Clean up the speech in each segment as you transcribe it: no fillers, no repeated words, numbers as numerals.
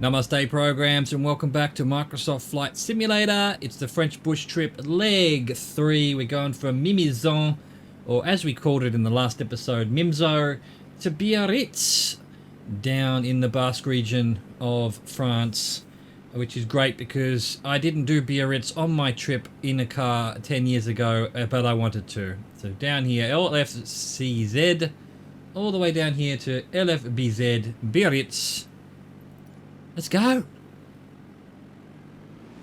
Namaste programs and welcome back to Microsoft Flight Simulator. It's the French bush trip leg 3. We're going from Mimizan, or as we called it in the last episode, Mimzo, to Biarritz, down in the Basque region of France, which is great because I didn't do Biarritz on my trip in a car 10 years ago, but I wanted to. So down here, LFCZ, all the way down here to LFBZ, Biarritz. Let's go!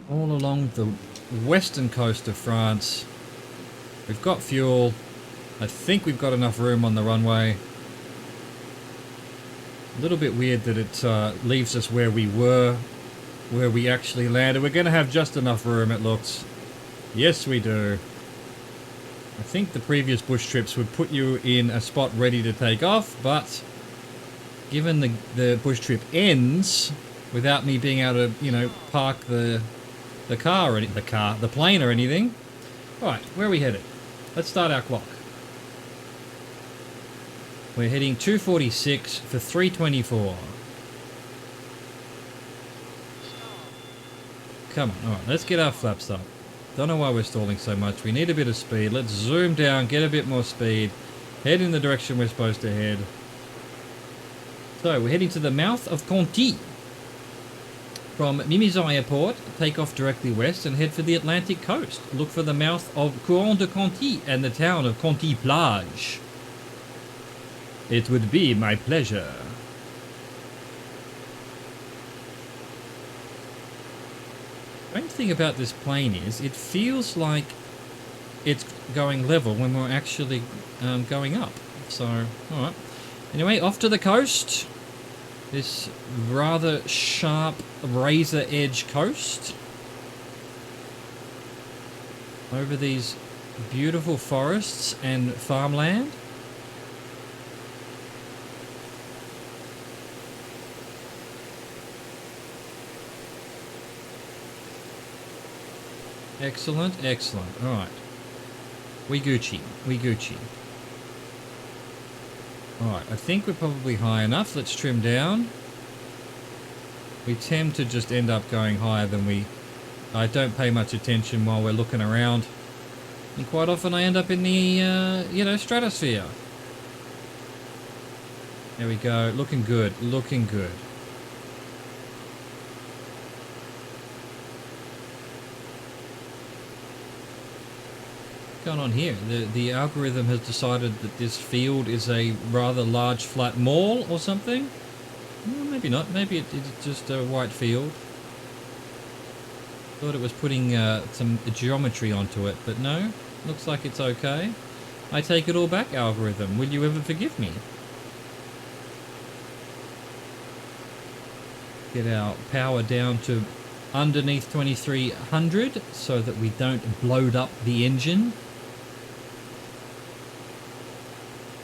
All along the western coast of France. We've got fuel. I think we've got enough room on the runway. A little bit weird that it leaves us where we were, where we actually landed. We're going to have just enough room, it looks. Yes, we do. I think the previous bush trips would put you in a spot ready to take off, but given the bush trip ends without me being able to, you know, park the plane or anything. Alright, where are we headed? Let's start our clock. We're heading 246 for 324. Come on, alright, let's get our flaps up. Don't know why we're stalling so much. We need a bit of speed. Let's zoom down, get a bit more speed. Head in the direction we're supposed to head. So, we're heading to the mouth of Conti. From Mimizan Airport, take off directly west and head for the Atlantic coast. Look for the mouth of Courant de Conti and the town of Conti Plage. It would be my pleasure. The main thing about this plane is it feels like it's going level when we're actually going up. So, alright. Anyway, off to the coast. This rather sharp razor edge coast. Over these beautiful forests and farmland. Excellent, excellent. Alright. We Gucci. Alright, I think we're probably high enough. Let's trim down. We tend to just end up going higher than I don't pay much attention while we're looking around. And quite often I end up in the, stratosphere. There we go. Looking good. Looking good. What's going on here? The algorithm has decided that this field is a rather large flat mall or something? Well, maybe not. Maybe it's just a white field. Thought it was putting some geometry onto it, but no. Looks like it's okay. I take it all back, algorithm. Will you ever forgive me? Get our power down to underneath 2300 so that we don't bloat up the engine.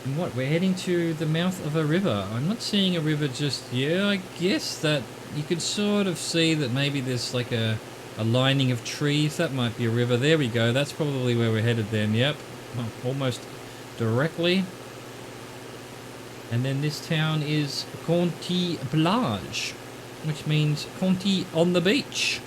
And what, we're heading to the mouth of a river. I'm not seeing a river just, I guess that you could sort of see that maybe there's like a lining of trees. That might be a river. There we go. That's probably where we're headed then. Yep. Almost directly. And then this town is Conti Plage, which means Conti on the beach.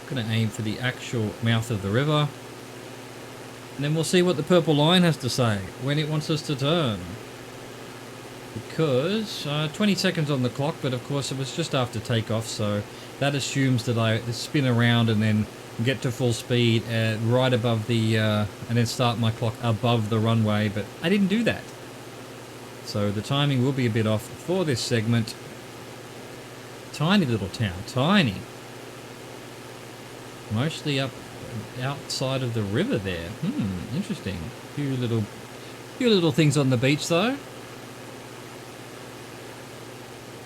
Going to aim for the actual mouth of the river. And then we'll see what the purple line has to say when it wants us to turn. Because 20 seconds on the clock, but of course it was just after takeoff, so that assumes that I spin around and then get to full speed right above the, and then start my clock above the runway, but I didn't do that. So the timing will be a bit off for this segment. Tiny little town, tiny. Mostly up outside of the river there. Interesting. Few little things on the beach though.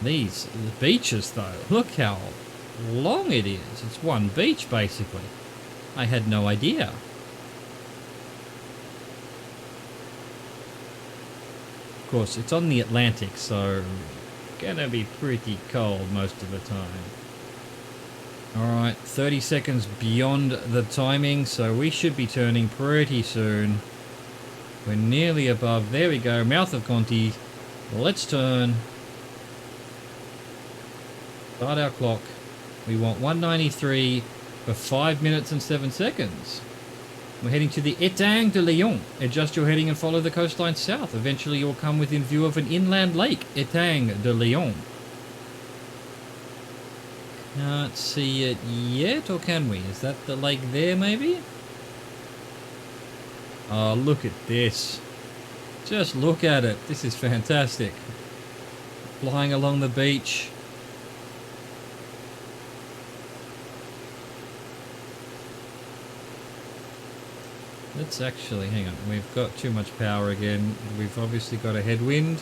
The beaches though, look how long it is. It's one beach basically. I had no idea. course, it's on the Atlantic, so gonna be pretty cold most of the time. Alright, 30 seconds beyond the timing, so we should be turning pretty soon. We're nearly above. There we go, mouth of Conti. Let's turn. Start our clock. We want 193 for 5 minutes and 7 seconds. We're heading to the Étang de Lyon. Adjust your heading and follow the coastline south. Eventually you'll come within view of an inland lake, Étang de Lyon. Can't see it yet, or can we? Is that the lake there, maybe? Oh, look at this. Just look at it. This is fantastic. Flying along the beach. Let's actually, hang on. We've got too much power again. We've obviously got a headwind.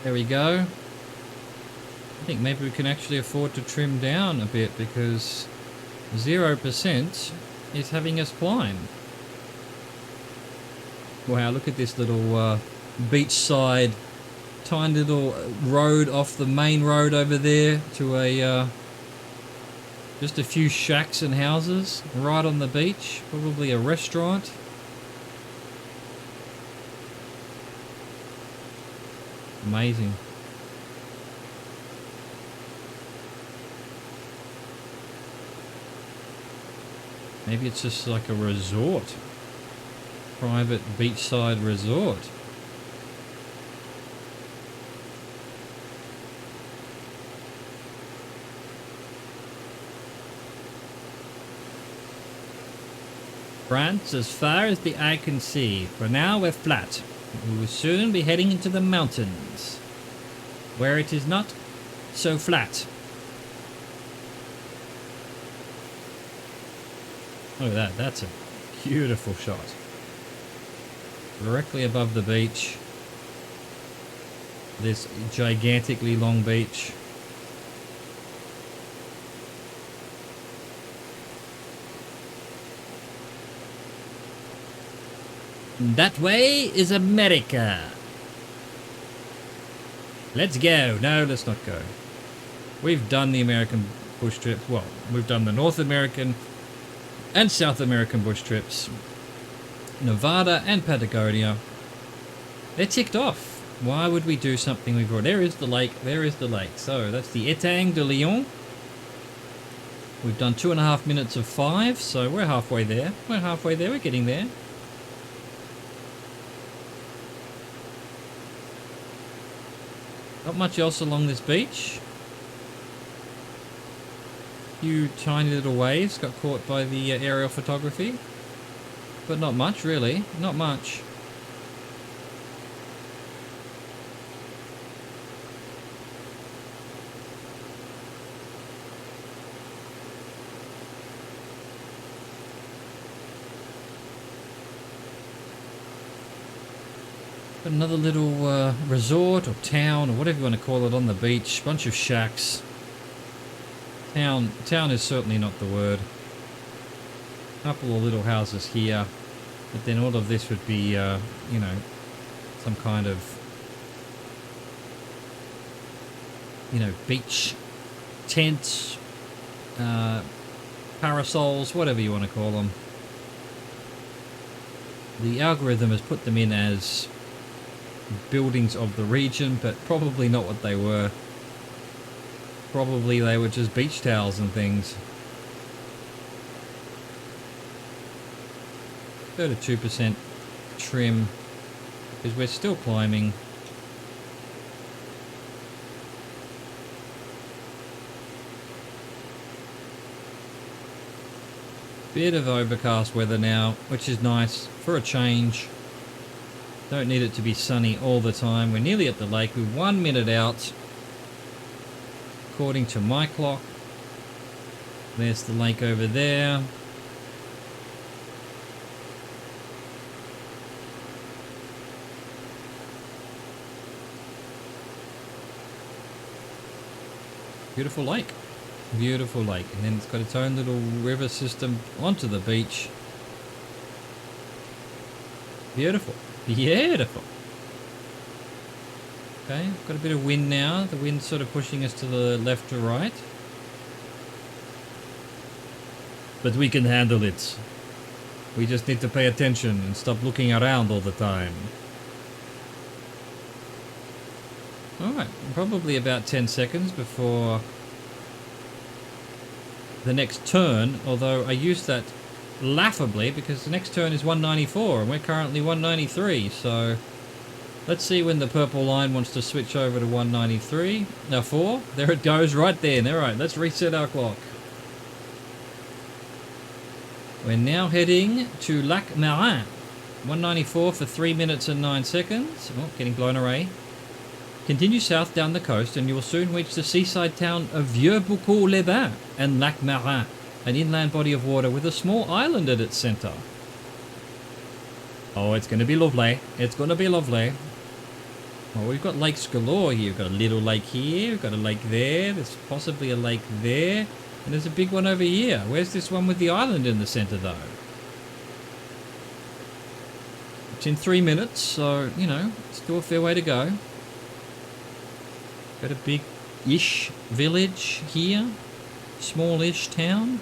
There we go. I think maybe we can actually afford to trim down a bit because 0% is having us climb. Wow, look at this little beachside, tiny little road off the main road over there to a just a few shacks and houses right on the beach, probably a restaurant. Amazing. Maybe it's just like a resort. Private beachside resort. France as far as the eye can see. For now we're flat. We will soon be heading into the mountains, where it is not so flat. Look at that, that's a beautiful shot. Directly above the beach. This gigantically long beach. That way is America. Let's go. No, let's not go. We've done the American bush trip. Well, we've done the North American and South American bush trips. Nevada and Patagonia. They're ticked off. Why would we do something we've already... There is the lake. There is the lake. So that's the Étang de Lyon. We've done 2.5 minutes of 5, so we're halfway there. We're halfway there. We're getting there. Not much else along this beach. Few tiny little waves got caught by the aerial photography. But not much, really. Not much. Another little resort or town or whatever you want to call it on the beach. Bunch of shacks. Town is certainly not the word. Couple of little houses here, but then all of this would be, you know, some kind of, you know, beach tents, parasols, whatever you want to call them. The algorithm has put them in as buildings of the region, but probably not what they were. Probably they were just beach towels and things. 32% trim, because we're still climbing. Bit of overcast weather now, which is nice for a change. Don't need it to be sunny all the time. We're nearly at the lake. We're 1 minute out, according to my clock. There's the lake over there. Beautiful lake. Beautiful lake. And then it's got its own little river system onto the beach. Beautiful. Beautiful. Okay, got a bit of wind now. The wind's sort of pushing us to the left or right. But we can handle it. We just need to pay attention and stop looking around all the time. Alright, probably about 10 seconds before the next turn, although I use that laughably because the next turn is 194 and we're currently 193, so let's see when the purple line wants to switch over to 193. Now 4, there it goes right there. Alright, let's reset our clock. We're now heading to Lac Marin. 194 for 3 minutes and 9 seconds. Oh, getting blown away. Continue south down the coast and you will soon reach the seaside town of Vieux-Beaucourt-les-Bains and Lac Marin, an inland body of water with a small island at its centre. Oh, it's going to be lovely. It's going to be lovely. Oh, we've got lakes galore here. We've got a little lake here. We've got a lake there. There's possibly a lake there. And there's a big one over here. Where's this one with the island in the centre, though? It's in 3 minutes, so, you know, still a fair way to go. Got a big-ish village here. Small-ish town.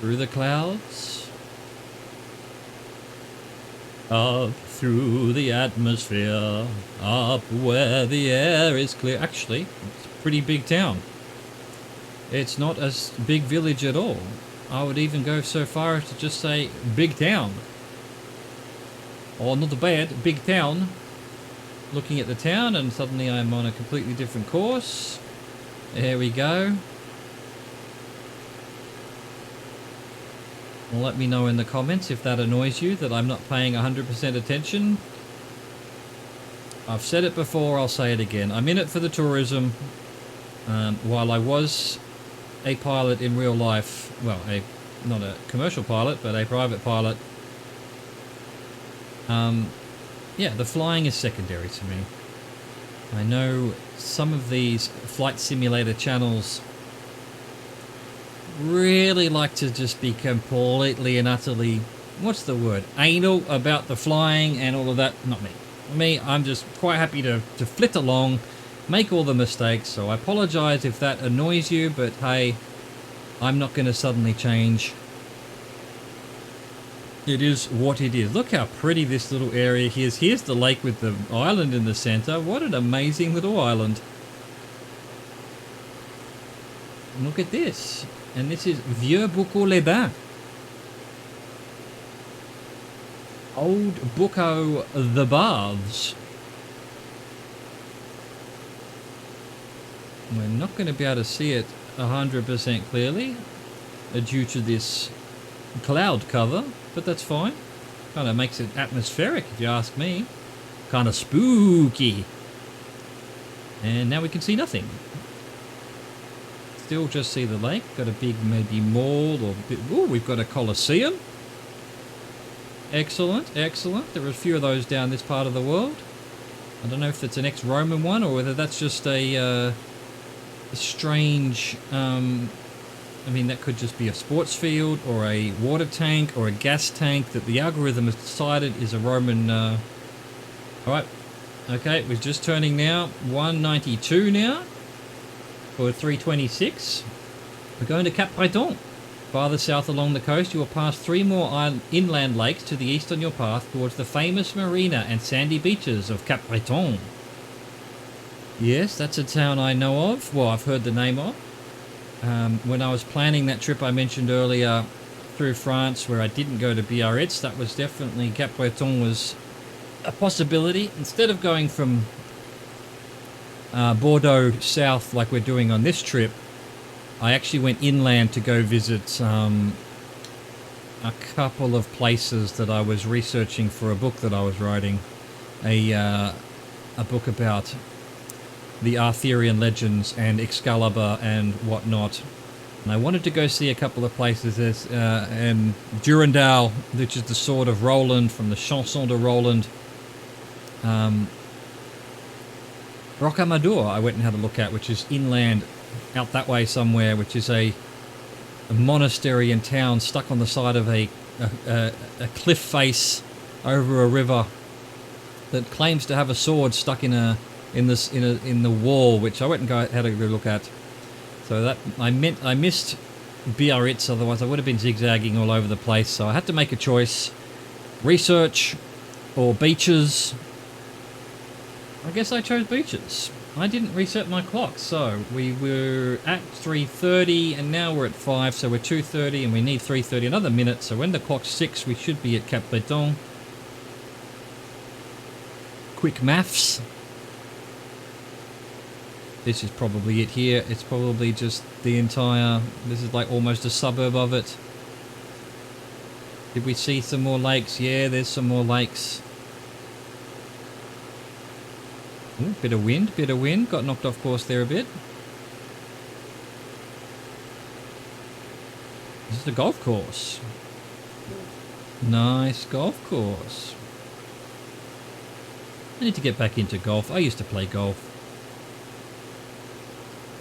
Through the clouds. Up through the atmosphere. Up where the air is clear. Actually, it's a pretty big town. It's not a big village at all. I would even go so far as to just say big town. Oh, not bad, big town. Looking at the town and suddenly I'm on a completely different course. There we go. Well, let me know in the comments if that annoys you, that I'm not paying 100% attention. I've said it before, I'll say it again. I'm in it for the tourism. While I was a pilot in real life, well, not a commercial pilot, but a private pilot, yeah, the flying is secondary to me. I know some of these flight simulator channels really like to just be completely and utterly, what's the word, anal about the flying and all of that. Not me. Me, I'm just quite happy to flit along, make all the mistakes, so I apologize if that annoys you, but hey, I'm not going to suddenly change. It is what it is. Look how pretty this little area is. Here's the lake with the island in the center. What an amazing little island. Look at this. And this is Vieux-Beaucourt-les-Bains. Old Bucco the Baths. We're not going to be able to see it 100% clearly due to this cloud cover, but that's fine. Kind of makes it atmospheric, if you ask me. Kind of spooky. And now we can see nothing. Still just see the lake. Got a big maybe mall or ooh, we've got a Colosseum. Excellent, excellent. There are a few of those down this part of the world. I don't know if it's an ex-Roman one or whether that's just a strange, I mean that could just be a sports field or a water tank or a gas tank that the algorithm has decided is a Roman. Alright, okay, we're just turning now 192 now. For 326, we're going to Cap Breton. Farther south along the coast, you will pass 3 more inland lakes to the east on your path towards the famous marina and sandy beaches of Cap Breton. Yes, that's a town I know of. Well, I've heard the name of. When I was planning that trip I mentioned earlier through France, where I didn't go to Biarritz, that was definitely, Cap Breton was a possibility. Instead of going from Bordeaux south like we're doing on this trip, I actually went inland to go visit a couple of places that I was researching for a book that I was writing, a book about the Arthurian legends and Excalibur and whatnot. And I wanted to go see a couple of places. There's and Durandal, which is the sword of Roland from the Chanson de Roland. Rocamadour I went and had a look at, which is inland out that way somewhere, which is a monastery and town stuck on the side of a cliff face over a river that claims to have a sword stuck in the wall, which I went and had a look at. So that I missed Biarritz, otherwise I would have been zigzagging all over the place. So I had to make a choice: research or beaches. I guess I chose beaches. I didn't reset my clock, so we were at 3:30 and now we're at 5, so we're 2:30 and we need 3:30, another minute. So when the clock's 6, we should be at Cap Breton. Quick maths. This is probably it here. It's probably just the entire... This is like almost a suburb of it. Did we see some more lakes? Yeah, there's some more lakes. Ooh, bit of wind. Got knocked off course there a bit. This is a golf course. Nice golf course. I need to get back into golf. I used to play golf.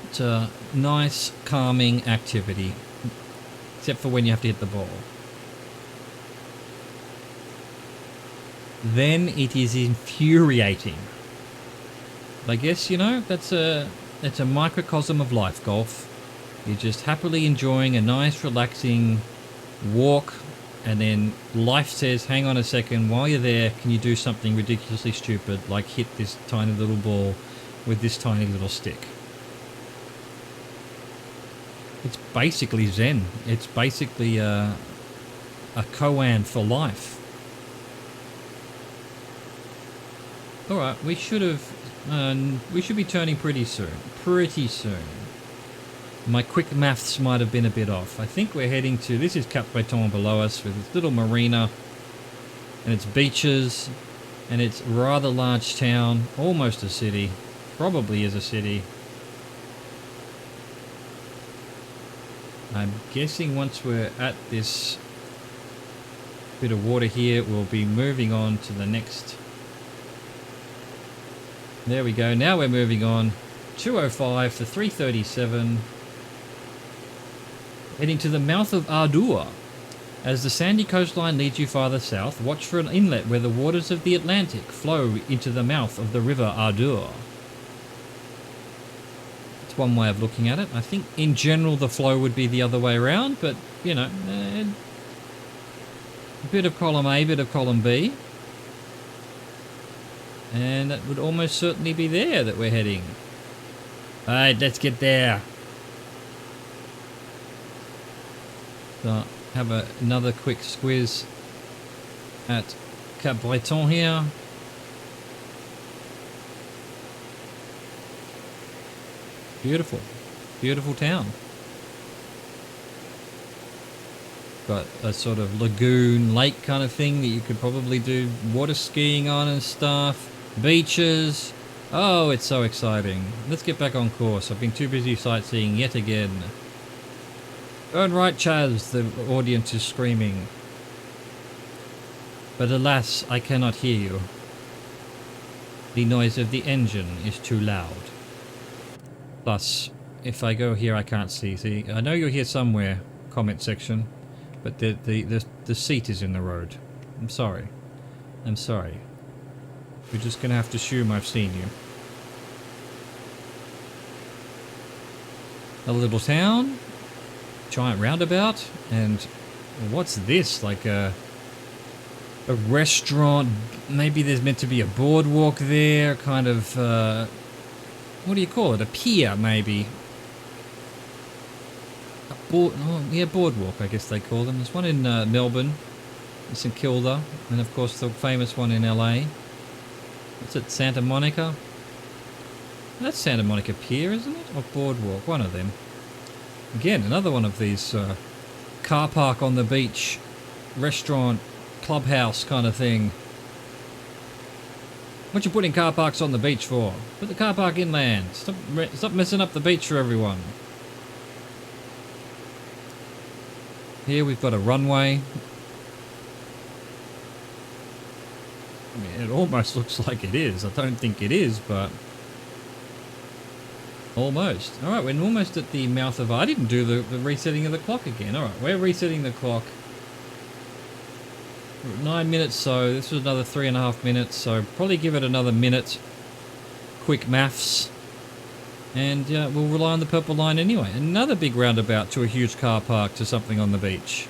It's a nice, calming activity. Except for when you have to hit the ball. Then it is infuriating. I guess, you know, that's a microcosm of life, golf. You're just happily enjoying a nice, relaxing walk, and then life says, hang on a second, while you're there, can you do something ridiculously stupid, like hit this tiny little ball with this tiny little stick? It's basically Zen. It's basically a koan for life. Alright, we should be turning pretty soon. My quick maths might have been a bit off. I think we're heading to... This is Cap Breton below us with this little marina. And it's beaches. And it's a rather large town. Almost a city. Probably is a city. I'm guessing once we're at this bit of water here, we'll be moving on to the next... There we go. Now we're moving on. 2:05 to 3:37. Heading to the mouth of Ardour. As the sandy coastline leads you farther south, watch for an inlet where the waters of the Atlantic flow into the mouth of the river Ardour. That's one way of looking at it. I think in general the flow would be the other way around, but, you know, a bit of column A, bit of column B. And that would almost certainly be there that we're heading. Alright, let's get there. So, have another quick squiz at Cap Breton here. Beautiful. Beautiful town. Got a sort of lagoon, lake kind of thing that you could probably do water skiing on and stuff. Beaches. Oh, it's so exciting. Let's get back on course. I've been too busy sightseeing yet again. Turn right, Chaz, the audience is screaming. But alas, I cannot hear you. The noise of the engine is too loud. Plus, if I go here, I can't see. See, I know you're here somewhere, comment section, but the seat is in the road. I'm sorry. I'm sorry. We're just going to have to assume I've seen you. A little town, giant roundabout, and what's this? Like a restaurant? Maybe there's meant to be a boardwalk there, kind of, what do you call it? A pier, maybe. Boardwalk, I guess they call them. There's one in Melbourne, St Kilda, and of course the famous one in LA. What's it, Santa Monica? That's Santa Monica Pier, isn't it? Or Boardwalk, one of them. Again, another one of these car park on the beach, restaurant, clubhouse kind of thing. What you putting car parks on the beach for? Put the car park inland. Stop messing up the beach for everyone. Here we've got a runway. I mean, it almost looks like it is. I don't think it is, but almost. All right, we're almost at the mouth of... I didn't do the resetting of the clock again. All right, we're resetting the clock. We're at 9 minutes, so this was another 3.5 minutes, so probably give it another minute. Quick maths. And we'll rely on the purple line anyway. Another big roundabout to a huge car park to something on the beach.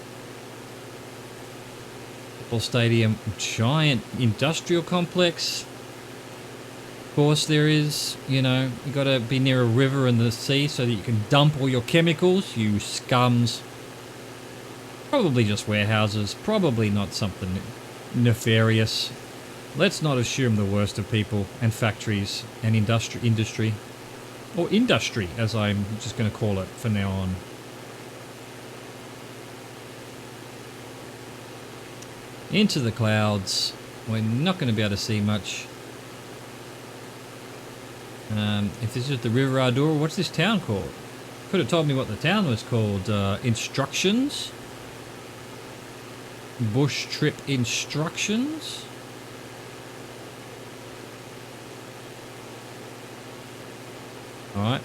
Football stadium, giant industrial complex. Of course there is, you know, you got to be near a river and the sea so that you can dump all your chemicals, you scums. Probably just warehouses, probably not something nefarious. Let's not assume the worst of people and factories and industry. Or industry, as I'm just going to call it for now on. Into the clouds. We're not going to be able to see much. If this is the River Ardor, what's this town called? Could have told me what the town was called. Instructions? Bush trip instructions? Alright.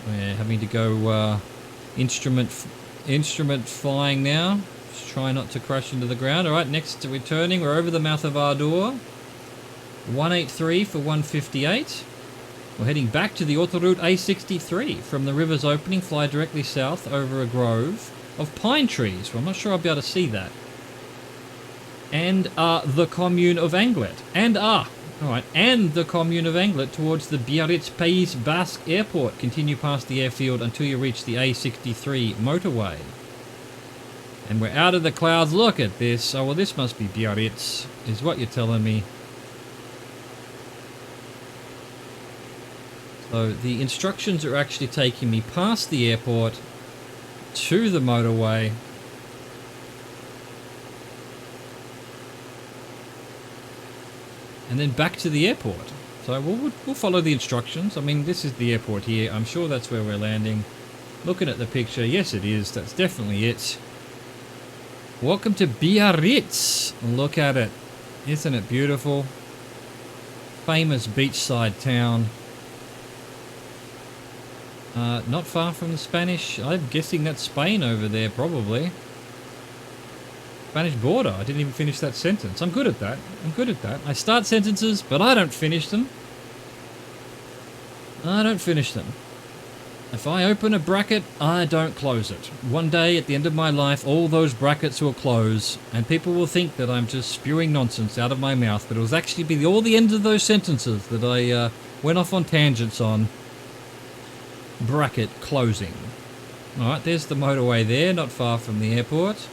We're having to go instrument flying now. Just try not to crash into the ground. Alright, next we're turning. We're over the mouth of Ardor. 183 for 158. We're heading back to the autoroute A63. From the river's opening, fly directly south over a grove of pine trees. Well, I'm not sure I'll be able to see that. And the commune of Anglet. And the commune of Anglet towards the Biarritz Pays Basque airport. Continue past the airfield until you reach the A63 motorway. And we're out of the clouds. Look at this. Oh, well, this must be Biarritz, is what you're telling me. So the instructions are actually taking me past the airport to the motorway. And then back to the airport. So we'll follow the instructions. I mean, this is the airport here. I'm sure that's where we're landing. Looking at the picture, yes it is. That's definitely it. Welcome to Biarritz. Look at it. Isn't it beautiful? Famous beachside town. Not far from the Spanish. I'm guessing that's Spain over there, probably. Spanish border. I didn't even finish that sentence. I'm good at that. I start sentences, but I don't finish them. If I open a bracket, I don't close it. One day, at the end of my life, all those brackets will close, and people will think that I'm just spewing nonsense out of my mouth, but it was actually all the ends of those sentences that I went off on tangents on. Bracket closing. Alright, there's the motorway there, not far from the airport.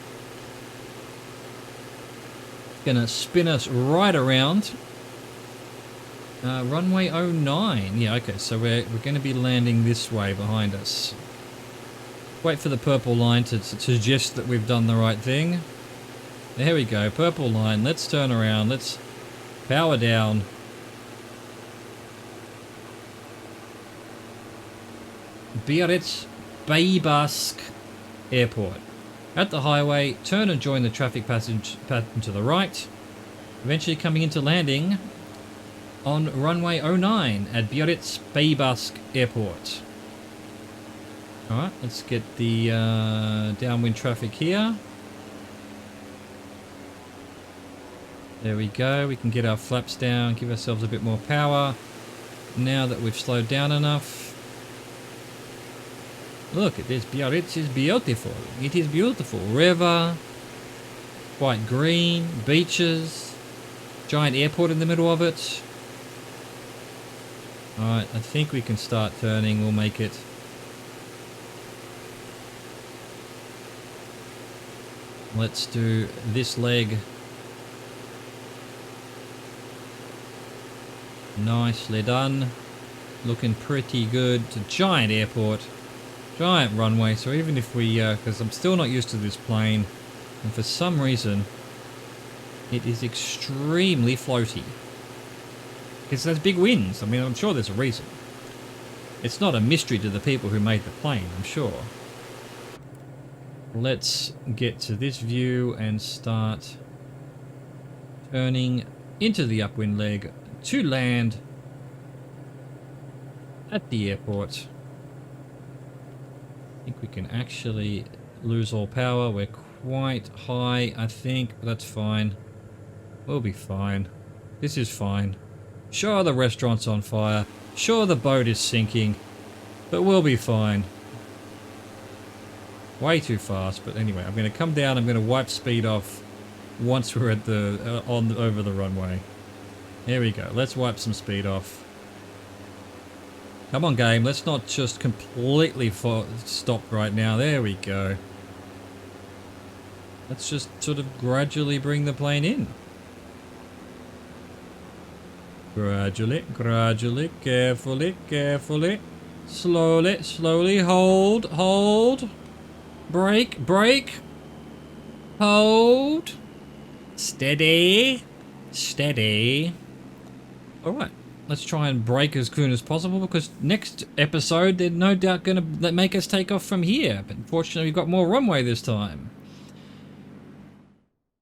Gonna spin us right around. Runway 09. Yeah, okay, so we're going to be landing this way behind us. Wait for the purple line to suggest that we've done the right thing. There we go, purple line. Let's turn around. Let's power down. Biarritz Pays Basque Airport. At the highway, turn and join the traffic pattern to the right, eventually coming into landing on runway 09 at Biarritz Pays Basque Airport. Alright, let's get the downwind traffic here. There we go, we can get our flaps down, give ourselves a bit more power. Now that we've slowed down enough. Look at this, Biarritz is beautiful. It is beautiful. River, quite green, beaches, giant airport in the middle of it. Alright, I think we can start turning. We'll make it. Let's do this leg. Nicely done. Looking pretty good. It's a giant airport. Giant runway, so even if we, because I'm still not used to this plane, and for some reason, it is extremely floaty. Because there's big winds, I mean, I'm sure there's a reason. It's not a mystery to the people who made the plane, I'm sure. let's get to this view and start turning into the upwind leg to land at the airport. I think we can actually lose all power. We're quite high, I think, but that's fine. We'll be fine. This is fine. Sure, the restaurant's on fire. Sure, the boat is sinking, but we'll be fine. Way too fast, but anyway, I'm going to come down. I'm going to wipe speed off once we're at the over the runway. Here we go. Let's wipe some speed off. Come on, game. Let's not just completely stop right now. There we go. Let's just sort of gradually bring the plane in. Gradually, gradually, carefully, carefully. Slowly, slowly. Hold, hold. Brake, brake. Hold. Steady. Steady. Alright, let's try and brake as soon as possible, because next episode they're no doubt going to make us take off from here. But unfortunately we've got more runway this time.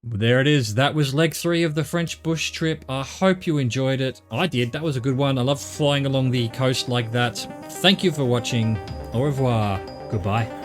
There it is. That was leg 3 of the French bush trip. I hope you enjoyed it. I did. That was a good one. I love flying along the coast like that. Thank you for watching. Au revoir. Goodbye.